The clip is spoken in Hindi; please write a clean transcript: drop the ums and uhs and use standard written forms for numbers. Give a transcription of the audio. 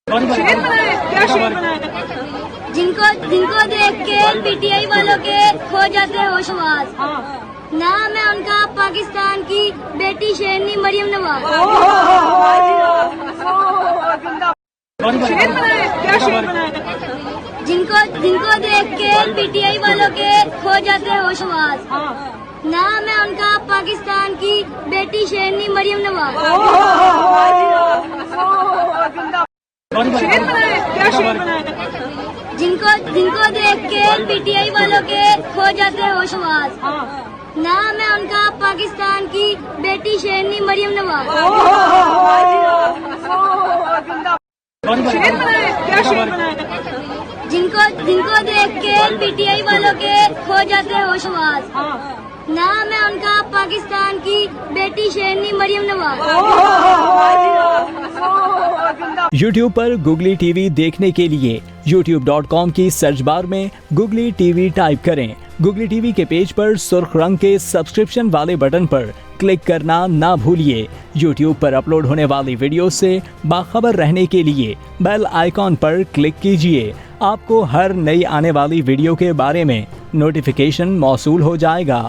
शेर बनाए, क्या शेर बनाए? जिनको जिनको देख के पीटीआई वालों के खो जाते हैं होशवास। नाम है उनका पाकिस्तान की बेटी शेरनी मरियम नवाज। शेर बनाए, क्या शेर बनाए? जिनको जिनको देख के पीटीआई वालों के खो जाते हैं होशवास। नाम है उनका पाकिस्तान की बेटी शेरनी मरियम नवाज। शेर बनाए, क्या शेर बनाए? जिनको जिनको देख के पीटीआई वालों के खो जाते हैं होशवास। नाम है उनका पाकिस्तान की बेटी शेरनी मरियम नवाज। शेर बनाए, क्या शेर बनाए? जिनको जिनको देख के पीटीआई वालों के खो जाते हैं होशवास। नाम है उनका पाकिस्तान की बेटी शेरनी मरियम नवाज। YouTube पर गुगली टीवी देखने के लिए youtube.com की सर्च बार में गुगली टीवी टाइप करें। गुगली टीवी के पेज पर सुर्ख रंग के सब्सक्रिप्शन वाले बटन पर क्लिक करना ना भूलिए। YouTube पर अपलोड होने वाली वीडियो से बाखबर रहने के लिए बेल आइकॉन पर क्लिक कीजिए। आपको हर नई आने वाली वीडियो के बारे में नोटिफिकेशन मौसूल हो जाएगा।